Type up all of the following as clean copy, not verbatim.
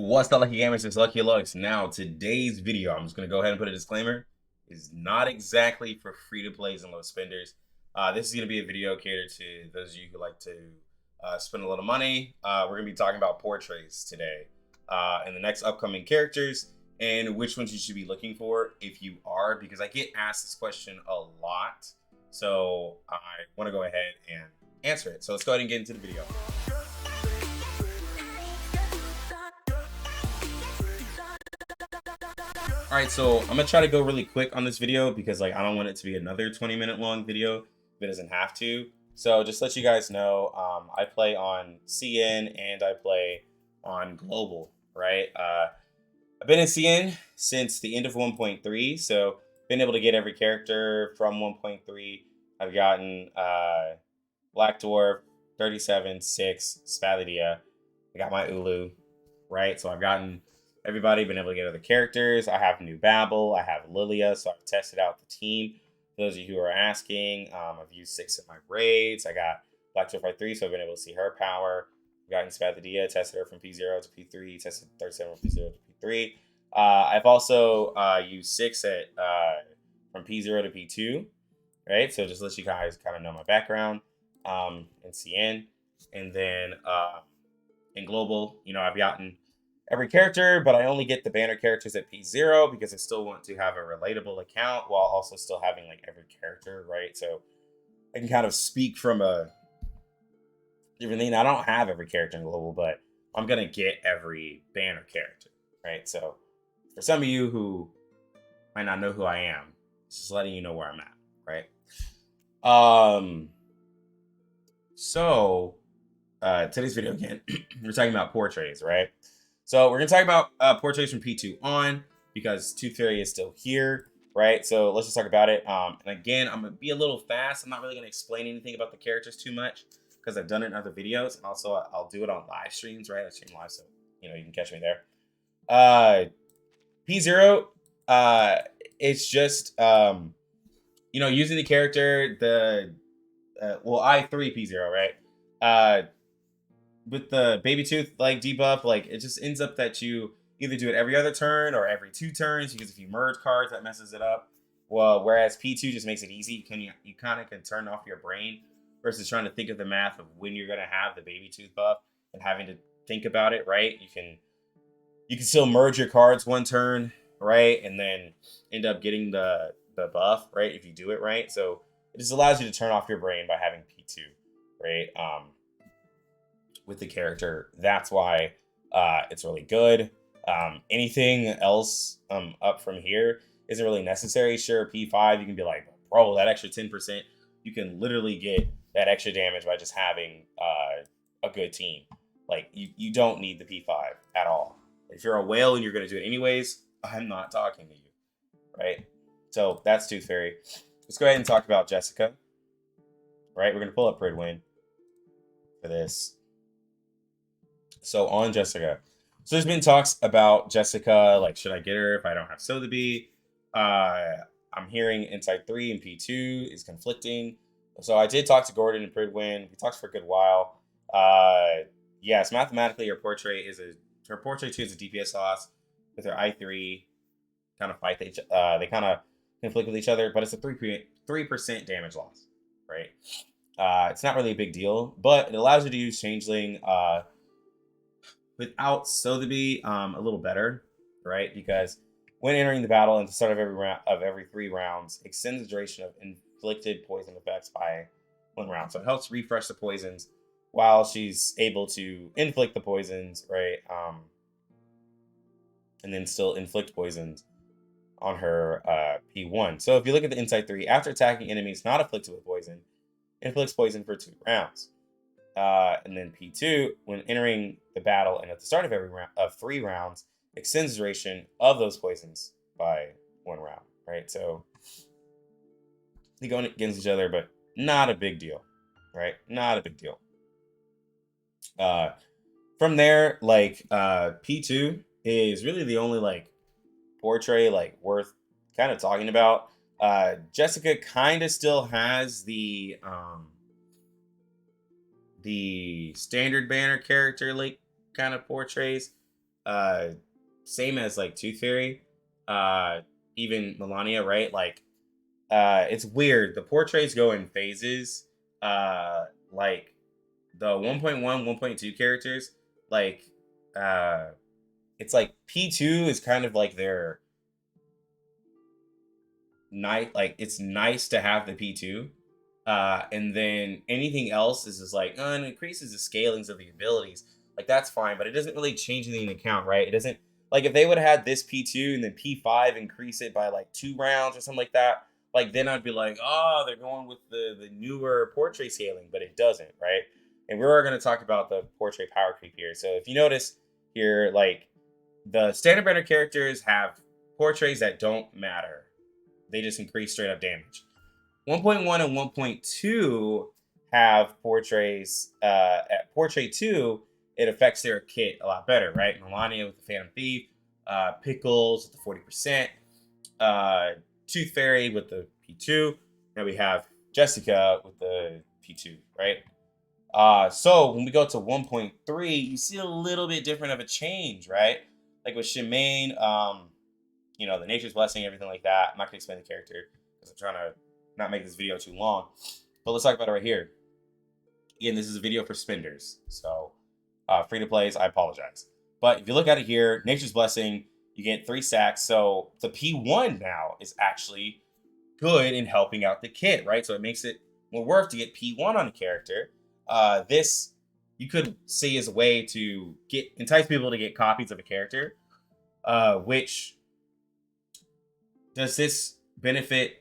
What's up, Lucky Gamers? It's Lucky Lux. Now, today's video, I'm just going to go ahead and put a disclaimer, is not exactly for free-to-plays and low spenders. This is going to be a video catered to those of you who like to spend a little money. We're going to be talking about Portrays today and the next upcoming characters and which ones you should be looking for if you are, because I get asked this question a lot. So I want to go ahead and answer it. So let's go ahead and get into the video. All right, so I'm gonna try to go really quick on this video because I don't want it to be another 20-minute long video if it doesn't have to. So just let you guys know, I play on CN and I play on global, right? I've been in CN since the end of 1.3, so been able to get every character from 1.3. I've gotten Black Dwarf, 37, 6, Spathodea. I got my Ulu, right? So I've gotten everybody, been able to get other characters. I have new Babel. I have Lilia, so I've tested out the team. For those of you who are asking, I've used 6 in my raids. I got Black Dwarf 3, so I've been able to see her power. I've gotten Spathodea, tested her from P0 to P3, tested 37 from P0 to P3. I've also used 6 from P0 to P2, right? So just let you guys kind of know my background in CN. And then in global, I've gotten every character, but I only get the banner characters at P0 because I still want to have a relatable account while also still having every character, right? So I can kind of speak from a different thing. I don't have every character in global, but I'm gonna get every banner character, right? So for some of you who might not know who I am, just letting you know where I'm at, right? So today's video again, we're talking about Portrays, right? So we're going to talk about Portrays from P2 on because Toothfairy is still here, right? So let's just talk about it. And again, I'm going to be a little fast. I'm not really going to explain anything about the characters too much because I've done it in other videos. And also, I'll do it on live streams, right? I stream live, so, you can catch me there. P0, it's just, using the character, I3 P0, right? With the baby tooth debuff, it just ends up that you either do it every other turn or every 2 turns, because if you merge cards, that messes it up. Well, whereas P2 just makes it easy. You kind of can turn off your brain versus trying to think of the math of when you're gonna have the baby tooth buff and having to think about it, right? You can still merge your cards 1 turn, right, and then end up getting the buff, right, if you do it right. So it just allows you to turn off your brain by having P2, right? With the character. That's why it's really good. Anything else up from here isn't really necessary. Sure, P5, you can be like, bro, that extra 10%, you can literally get that extra damage by just having a good team. You don't need the P5 at all. If you're a whale and you're going to do it anyways, I'm not talking to you, right? So that's Toothfairy. Let's go ahead and talk about Jessica, right? We're going to pull up Pridwin for this. So on Jessica, so there's been talks about Jessica, should I get her if I don't have Sotheby? I'm hearing Inside 3 and P2 is conflicting. So I did talk to Gordon and Pridwin. We talked for a good while. Yes, mathematically her Portrait 2 is a DPS loss with her I3 kind of fight. They kind of conflict with each other, but it's a 3% damage loss, right? It's not really a big deal, but it allows you to use Changeling without Sotheby a little better, right? Because when entering the battle at the start of every 3 rounds, extends the duration of inflicted poison effects by 1 round. So it helps refresh the poisons while she's able to inflict the poisons, right? And then still inflict poisons on her P1. So if you look at the Insight 3, after attacking enemies not afflicted with poison, inflicts poison for 2 rounds. And then P2, when entering the battle and at the start of every round of 3 rounds, extends the duration of those poisons by 1 round, right? So they go against each other, but not a big deal, right? Not a big deal. From there, P2 is really the only portrait worth kind of talking about. Jessica kind of still has the standard banner character kind of portrays, uh, same as like Toothfairy, uh, even Melania, right? Like, it's weird. The portraits go in phases. Like the 1.1, 1.2 characters, like, uh, it's like P2 is kind of like their nice, like it's nice to have the P2. And then anything else is just like, it increases the scalings of the abilities. Like that's fine, but it doesn't really change anything in the count, right? It doesn't, like if they would have had this P2 and then P5 increase it by like 2 rounds or something like that, like then I'd be like, oh, they're going with the newer portrait scaling, but it doesn't, right? And we're going to talk about the portrait power creep here. So if you notice here, like the standard banner characters have portraits that don't matter. They just increase straight up damage. 1.1 and 1.2 have portraits. At portrait 2, it affects their kit a lot better, right? Melania with the Phantom Thief, Pickles with the 40%, Toothfairy with the P2. Now we have Jessica with the P2, right? So when we go to 1.3, you see a little bit different of a change, right? Like with Shamane, the Nature's Blessing, everything like that. I'm not gonna explain the character because I'm trying to not make this video too long. But let's talk about it right here. Again, this is a video for spenders, so free to plays, I apologize. But if you look at it here, Nature's Blessing, you get 3 stacks. So the P1 now is actually good in helping out the kit, right? So it makes it more worth to get P1 on a character. This you could see as a way to entice people to get copies of a character. Which does this benefit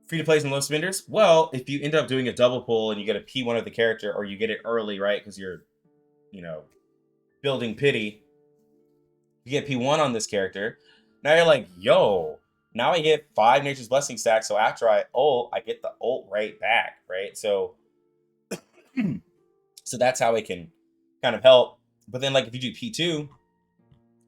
free to plays and low spenders? Well, if you end up doing a double pull and you get a P1 of the character, or you get it early, right? Because you're, building pity. You get P1 on this character. Now you're like, yo, now I get 5 Nature's Blessing stacks. So after I ult, I get the ult right back, right? So, so that's how it can kind of help. But then, like, if you do P2,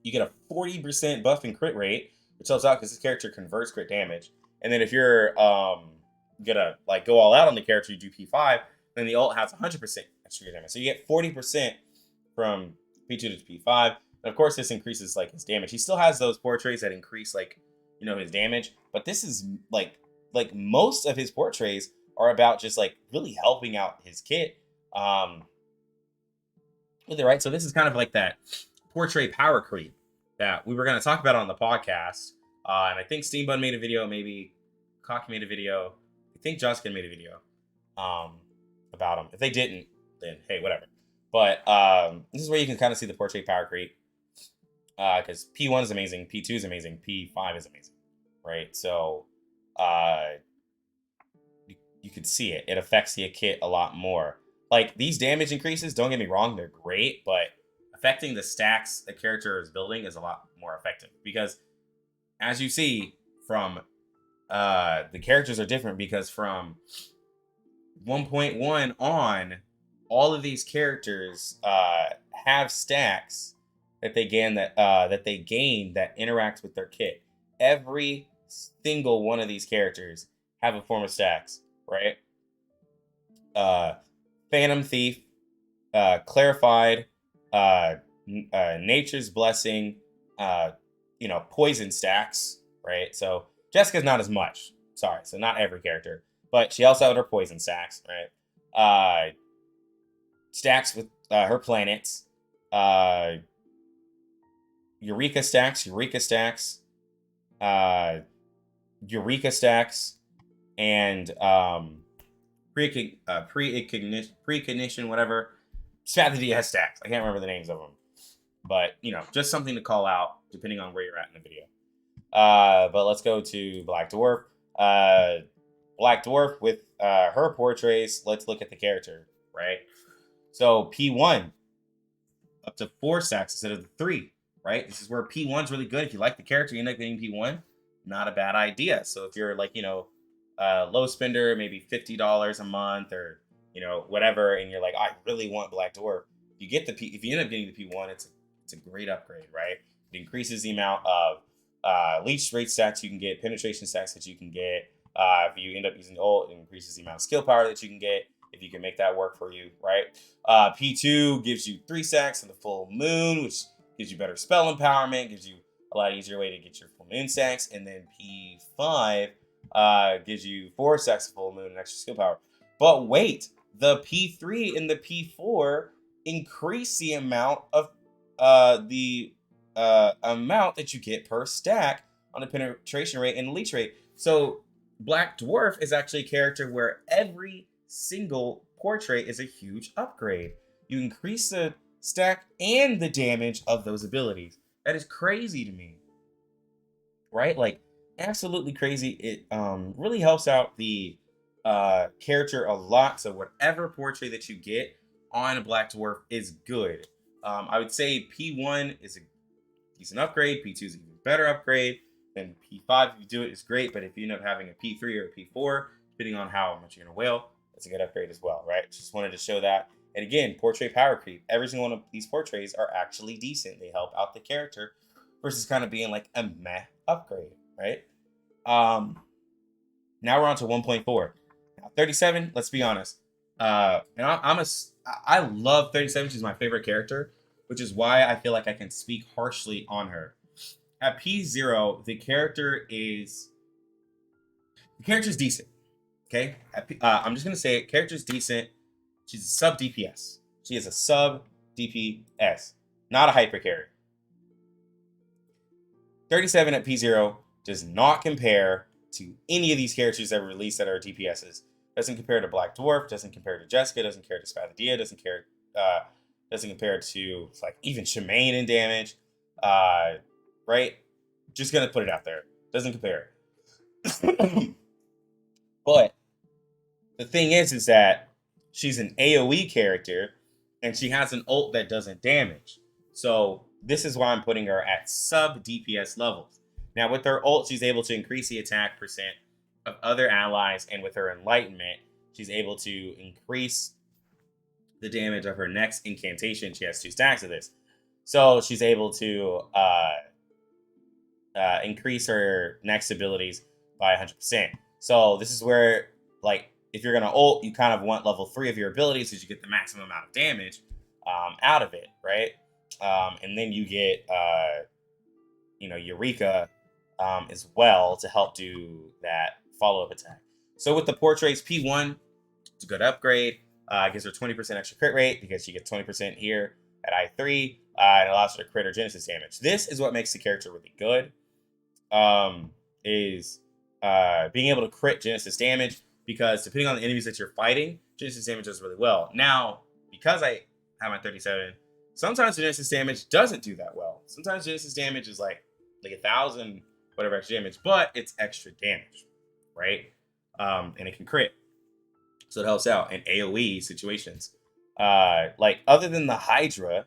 you get a 40% buff and crit rate, which helps out because this character converts crit damage. And then if you're gonna like go all out on the character, you do P5, then the ult has 100% extra damage. So you get 40% from P2 to P5. And of course, this increases like his damage. He still has those portraits that increase like his damage, but this is like most of his portraits are about just like really helping out his kit. With it, right? So this is kind of like that portrait power creep that we were going to talk about on the podcast. And I think Steambun made a video, maybe Cocky made a video. I think Justin made a video about them. If they didn't, then hey, whatever. But this is where you can kind of see the portrait power creep. Because P1 is amazing, P2 is amazing, P5 is amazing, right? So you can see it. It affects the kit a lot more. Like, these damage increases, don't get me wrong, they're great, but affecting the stacks the character is building is a lot more effective. Because, as you see, from the characters are different, because from 1.1 on, all of these characters have stacks that they gain that interact with their kit. Every single one of these characters have a form of stacks, right? Phantom Thief, Clarified, Nature's Blessing, Poison stacks, right? So Jessica's not as much. Sorry, so not every character, but she also had her Poison stacks, right? Stacks with her planets, Eureka stacks, and precognition, whatever. Spathodea has stacks. I can't remember the names of them, but just something to call out depending on where you're at in the video. But let's go to Black Dwarf. Black Dwarf with her portraits. Let's look at the character, right? So P1 up to 4 stacks instead of the 3, right? This is where P1's really good. If you like the character, you end up getting P1. Not a bad idea. So if you're like, low spender, maybe $50 a month or, whatever, and you're like, I really want Black Dwarf. If you end up getting the P1, it's a great upgrade, right? It increases the amount of leech rate stacks you can get, penetration stacks that you can get. If you end up using the ult, it increases the amount of skill power that you can get, if you can make that work for you, right? P2 gives you 3 stacks in the full moon, which gives you better spell empowerment, gives you a lot easier way to get your full moon stacks, and then P5 gives you 4 stacks of full moon and extra skill power. But wait, the P3 and the P4 increase the amount of amount that you get per stack on the penetration rate and leech rate. So Black Dwarf is actually a character where every single portrait is a huge upgrade. You increase the stack and the damage of those abilities. That is crazy to me, right? Like, absolutely crazy. It really helps out the character a lot. So whatever portrait that you get on a Black Dwarf is good. I would say P1 is a decent upgrade. P2 is an even better upgrade. Then P5, if you do it, is great. But if you end up having a P3 or a P4, depending on how much you're going to whale, it's a good upgrade as well, right? Just wanted to show that. And again, portrait power creep. Every single one of these portraits are actually decent. They help out the character versus kind of being like a meh upgrade, right? Now we're on to 1.4. Now 37, let's be honest. And I love 37. She's my favorite character, which is why I feel like I can speak harshly on her. At P0, the character is decent. Okay, I'm just gonna say it. Character's decent. She's a sub DPS. She is a sub DPS, not a hyper carry. 37 at P0 does not compare to any of these characters that were released that are DPSs. Doesn't compare to Black Dwarf. Doesn't compare to Jessica. Doesn't compare to Spathodea. Doesn't compare to like even Shamane in damage. Right? Just gonna put it out there. Doesn't compare. But the thing is that she's an AoE character and she has an ult that doesn't damage. So this is why I'm putting her at sub DPS levels. Now with her ult, she's able to increase the attack percent of other allies, and with her enlightenment, she's able to increase the damage of her next incantation. She has 2 stacks of this. So she's able to increase her next abilities by 100%. So this is where, like, if you're gonna ult, you kind of want level 3 of your abilities because you get the maximum amount of damage out of it, right? And then you get, Eureka as well to help do that follow-up attack. So with the Portrays P1, it's a good upgrade. It gives her 20% extra crit rate because she gets 20% here at I3. It allows her to crit or Genesis damage. This is what makes the character really good. Is being able to crit Genesis damage, because depending on the enemies that you're fighting, Genesis damage does really well. Now, because I have my 37, sometimes Genesis damage doesn't do that well. Sometimes Genesis damage is like 1,000 whatever extra damage, but it's extra damage, right? And it can crit, so it helps out in AoE situations. Like other than the Hydra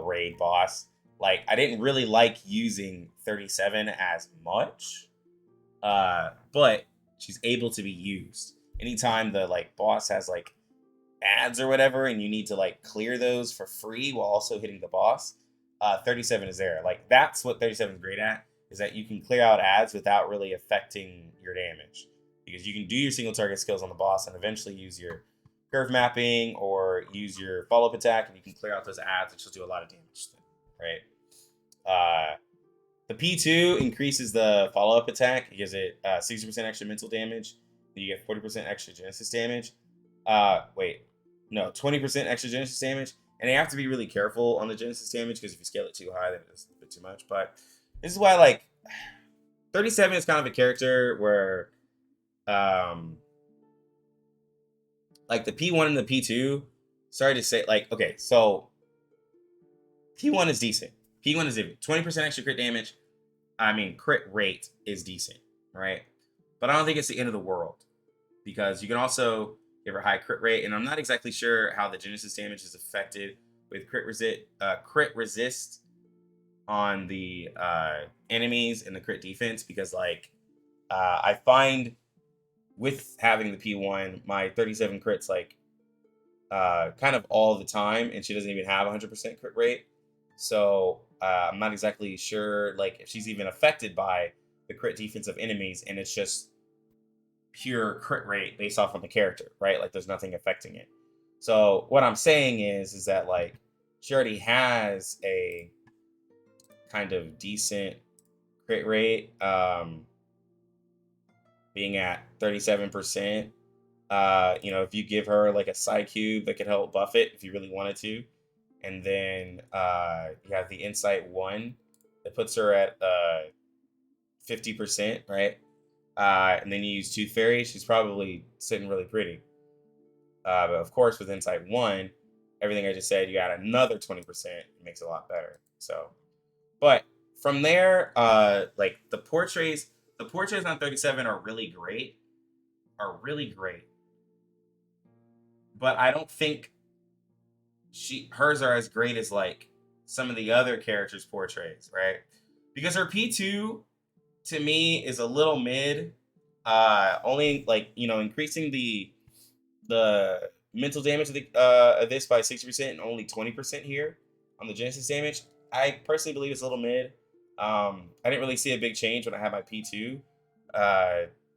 raid boss, like I didn't really like using 37 as much, but she's able to be used anytime the like boss has like ads or whatever, and you need to like clear those for free while also hitting the boss. 37 is there. Like that's what 37 is great at, is that you can clear out ads without really affecting your damage, because you can do your single target skills on the boss and eventually use your curve mapping or use your follow-up attack, and you can clear out those ads, which will do a lot of damage to them, right? The P2 increases the follow-up attack. It gives it 60% extra mental damage. You get 40% extra Genesis damage. 20% extra Genesis damage. And you have to be really careful on the Genesis damage, because if you scale it too high, then it's a bit too much. But this is why, like, 37 is kind of a character where, like, the P1 and the P2, sorry to say, like, okay, so P1 is decent. P1 is even 20% extra crit damage. I mean, crit rate is decent, right? But I don't think it's the end of the world, because you can also give her high crit rate, and I'm not exactly sure how the Genesis damage is affected with crit resist on the enemies and the crit defense, because like I find with having the P1, my 37 crits like kind of all the time, and she doesn't even have 100% crit rate. So I'm not exactly sure like if she's even affected by the crit defense of enemies, and it's just pure crit rate based off on the character, right? Like there's nothing affecting it. So what I'm saying is that like she already has a kind of decent crit rate, being at 37%. You know, if you give her like a side cube that could help buff it if you really wanted to. And then you have the Insight 1 that puts her at 50%, right? And then you use Toothfairy, she's probably sitting really pretty. But of course, with Insight 1, everything I just said, you add another 20%, it makes it a lot better. So, but from there, like the portraits on 37 are really great, are really great. But I don't think hers are as great as like some of the other characters' portraits, right? Because her P2 to me is a little mid. Only like, you know, increasing the mental damage of this by 60% and only 20% here on the Genesis damage. I personally believe it's a little mid. I didn't really see a big change when I had my P2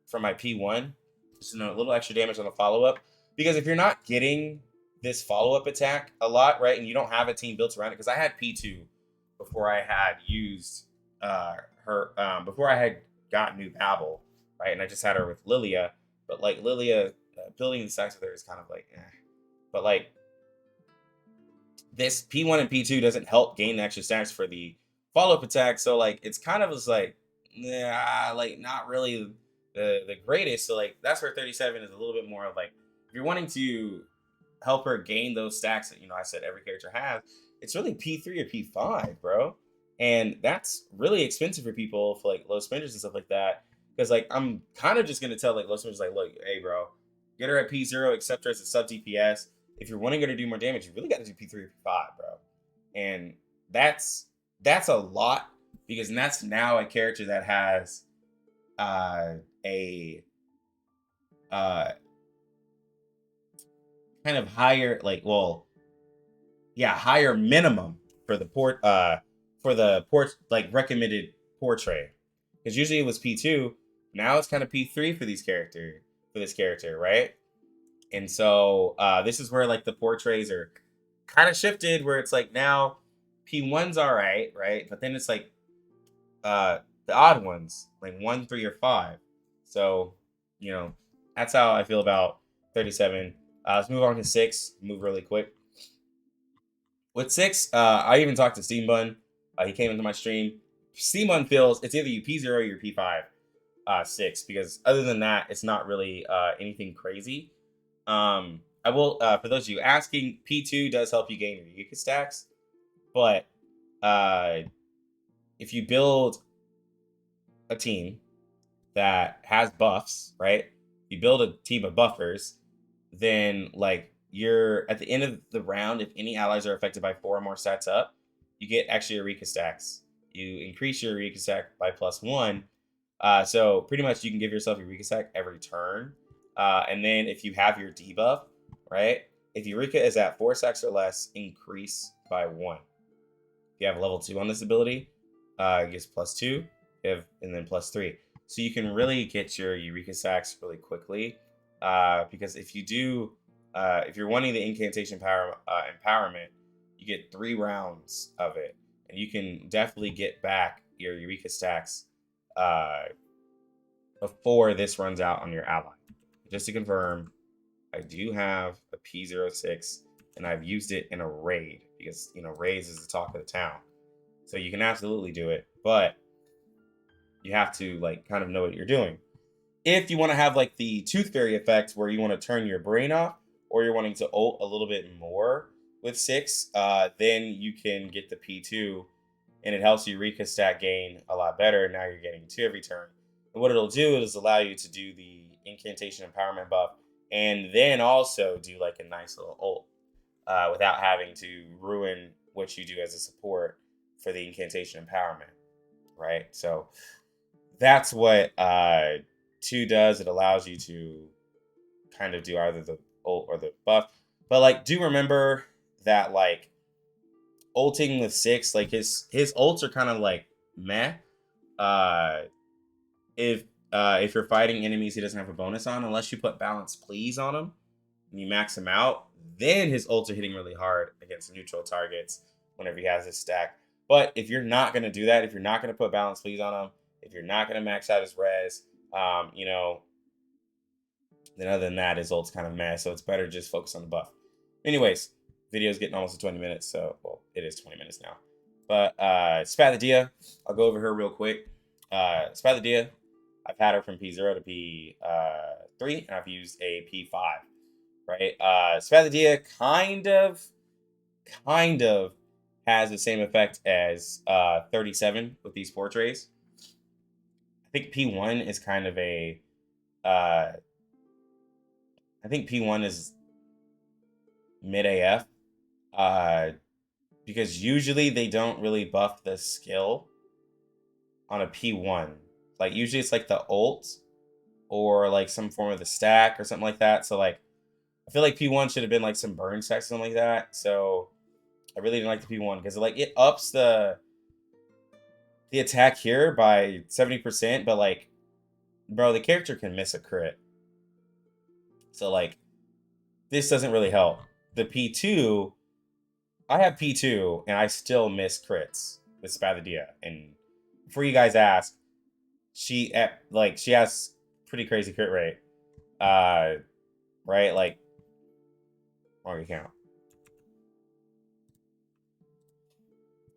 from my P1. Just, you know, a little extra damage on the follow up. Because if you're not getting this follow up attack a lot, right, and you don't have a team built around it, because I had P2 before I had used before I had got new Babel, right, and I just had her with Lilia, but like Lilia, building the stacks with her is kind of like, but like this P1 and P2 doesn't help gain the extra stacks for the follow up attack, so like it's kind of just like, nah, like not really the greatest. So like that's where 37 is a little bit more of like, if you're wanting to help her gain those stacks that, you know, I said every character has, it's really P3 or P5, bro. And that's really expensive for people for like low spenders and stuff like that. Because like I'm kind of just gonna tell like low spenders like, look, hey bro, get her at P0, accept her as a sub DPS. If you're wanting her to do more damage, you really got to do P3 or P5, bro. And that's a lot, because that's now a character that has a uh kind of higher, like, well, yeah, higher minimum for the port, like recommended portrait, because usually it was P2. Now it's kind of P3 for this character, right? And so this is where like the portraits are kind of shifted, where it's like now P1's all right, right, but then it's like the odd ones, like 1, 3, or 5. So, you know, that's how I feel about 37. Let's move on to 6. Move really quick. With 6, I even talked to Steam Bun. He came into my stream. Steam Bun feels it's either you P0 or your P5 6, because other than that, it's not really anything crazy. I will, for those of you asking, P2 does help you gain your Yuka stacks, but if you build a team that has buffs, right? You build a team of buffers, then like you're at the end of the round, if any allies are affected by 4 or more stats up, you get extra Eureka stacks. You increase your Eureka stack by +1. So pretty much you can give yourself Eureka stack every turn. And then if you have your debuff, right? If Eureka is at 4 stacks or less, increase by 1. If you have level 2 on this ability, it gets +2, and then +3. So you can really get your Eureka stacks really quickly. Because if you do, if you're wanting the incantation empowerment, you get 3 rounds of it, and you can definitely get back your Eureka stacks before this runs out on your ally. Just to confirm, I do have a P06, and I've used it in a raid, because, you know, raids is the talk of the town. So you can absolutely do it, but you have to like kind of know what you're doing. If you want to have like the Toothfairy effect, where you want to turn your brain off, or you're wanting to ult a little bit more with 6, then you can get the P2, and it helps Eureka stat gain a lot better. Now you're getting 2 every turn. And what it'll do is allow you to do the incantation empowerment buff, and then also do like a nice little ult without having to ruin what you do as a support for the incantation empowerment, right? So that's what 2 does. It allows you to kind of do either the ult or the buff. But like, do remember that like ulting with 6, like his ults are kind of like meh. Uh, if you're fighting enemies he doesn't have a bonus on, unless you put balance please on him and you max him out, then his ults are hitting really hard against neutral targets whenever he has his stack. But if you're not going to do that, if you're not going to put balance please on him, if you're not going to max out his res, you know, then other than that, his ult's kind of meh. So it's better just focus on the buff. Anyways, video's getting almost to 20 minutes. So, well, it is 20 minutes now. But Spathodea, I'll go over her real quick. Spathodea, I've had her from P0 to P3, and I've used a P5, right? Spathodea kind of has the same effect as 37 with these portrays. I think P1 is kind of a... I think P1 is mid AF. Because usually they don't really buff the skill on a P1. Like, usually it's like the ult or like some form of the stack or something like that. So, like, I feel like P1 should have been like some burn stack or something like that. So, I really didn't like the P1 because, like, it ups the attack here by 70%. But, like, bro, the character can miss a crit. So, like, this doesn't really help. The P2, I have P2, and I still miss crits with Spathodea. And before you guys ask, she has pretty crazy crit rate. Right? Like, wrong account.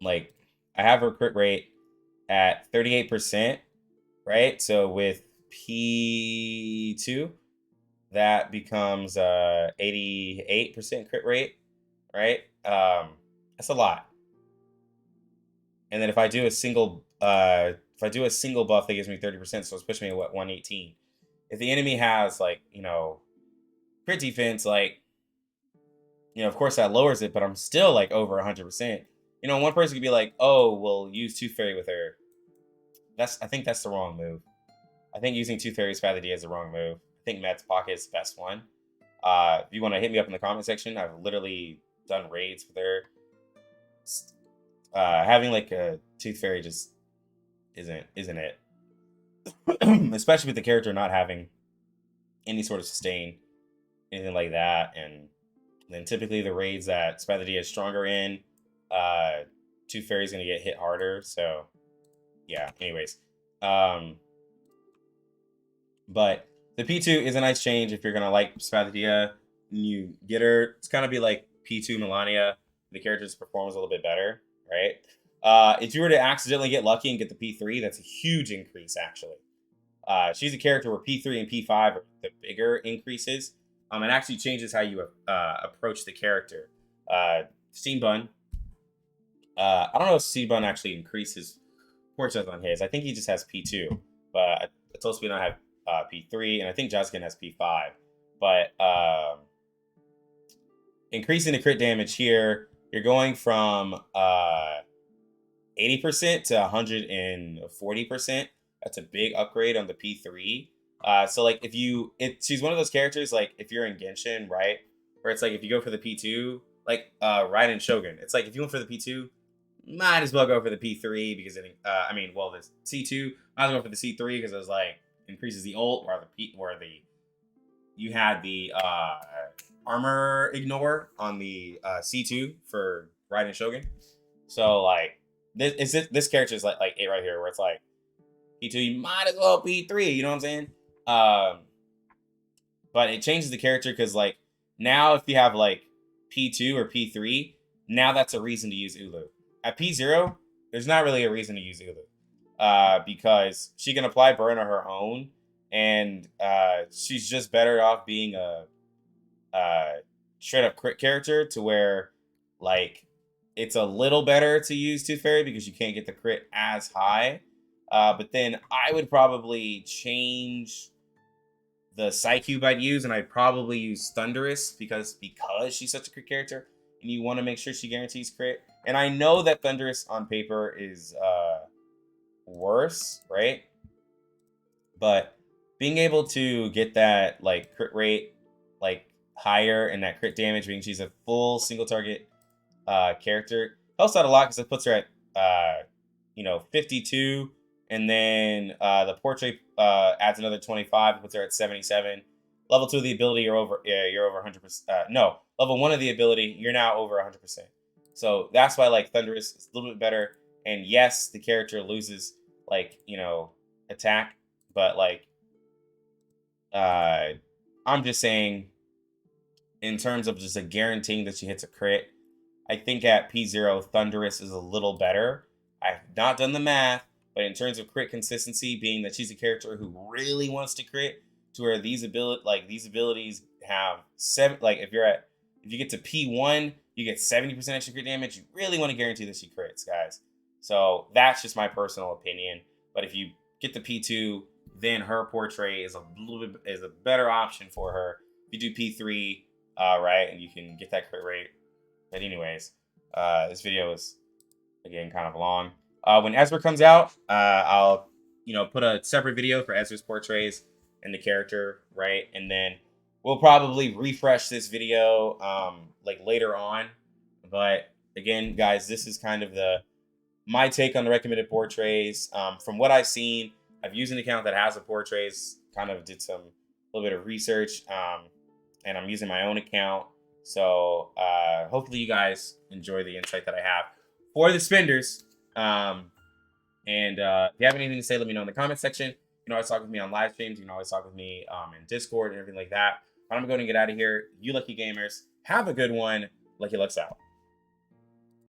Like, I have her crit rate at 38%, right? So with P2, that becomes 88% crit rate, right? That's a lot. And then if I do a single buff, that gives me 30%, so it's pushing me at what, 118. If the enemy has, like, you know, crit defense, like, you know, of course that lowers it, but I'm still like over 100%. You know, one person could be like, "Oh, we'll use Toothfairy with her." I think that's the wrong move. I think using Toothfairy Spathodea is the wrong move. I think Med's Pocket is the best one. If you want to hit me up in the comment section, I've literally done raids with her. Having like a Toothfairy just isn't it. Especially with the character not having any sort of sustain, anything like that. And then typically the raids that Spathodea is stronger in, Toothfairy is going to get hit harder. So yeah, anyways. But the P2 is a nice change if you're going to like Spathodea and you get her. It's kind of be like P2 Melania. The character just performs a little bit better, right? If you were to accidentally get lucky and get the P3, that's a huge increase, actually. She's a character where P3 and P5 are the bigger increases. It actually changes how you approach the character. Steam Bun. I don't know if Steam Bun actually increases Portrays on his. I think he just has P2. But it's supposed to be not have P3. And I think Jaskin has P5. But increasing the crit damage here, you're going from 80% to 140%. That's a big upgrade on the P3. So like she's one of those characters, like if you're in Genshin, right? Where it's like if you go for the P2, like Raiden Shogun, it's like if you went for the P2, might as well go for the P3 because it, the C2, might as well go for the C3 because it was like increases the ult you had the armor ignore on the C2 for Raiden Shogun. So like this character is like it right here where it's like P2, you might as well P3, you know what I'm saying? But it changes the character because like now if you have like P2 or P3, now that's a reason to use Ulu. At P0, there's not really a reason to use Ulu. Because she can apply burn on her own, and she's just better off being a straight up crit character to where like it's a little better to use Toothfairy because you can't get the crit as high. But then I would probably change the Psycube I'd use, and I'd probably use Thunderous because she's such a crit character, and you want to make sure she guarantees crit. And I know that Thunderous on paper is worse, right? But being able to get that like crit rate like higher and that crit damage, being she's a full single target character, helps out a lot because it puts her at 52, and then the portrait adds another 25, puts her at 77. Level 2 of the ability, you're over. Yeah, you're over 100%. No, level 1 of the ability, you're now over 100%. So that's why like Thunderous is a little bit better. And yes, the character loses like attack, but like uh, I'm just saying in terms of just a guaranteeing that she hits a crit. I think at P0, Thunderous is a little better. I've not done the math, but in terms of crit consistency, being that she's a character who really wants to crit, to where these abilities have if you get to P1, you get 70% extra crit damage. You really want to guarantee that she crits, guys. So that's just my personal opinion. But if you get to P2, then her Portray is a better option for her. If you do P3, right, and you can get that crit rate. But anyways, this video is again kind of long. When Ezra comes out, I'll put a separate video for Ezra's Portrays and the character, right? And then we'll probably refresh this video like later on. But again, guys, this is kind of my take on the recommended Portrays. From what I've seen, I've used an account that has the Portrays. Kind of did a little bit of research, and I'm using my own account. So hopefully you guys enjoy the insight that I have for the spenders. And if you have anything to say, let me know in the comment section. You can always talk with me on live streams. You can always talk with me in Discord and everything like that. But I'm going to get out of here. You lucky gamers, have a good one. Lucky Lux out.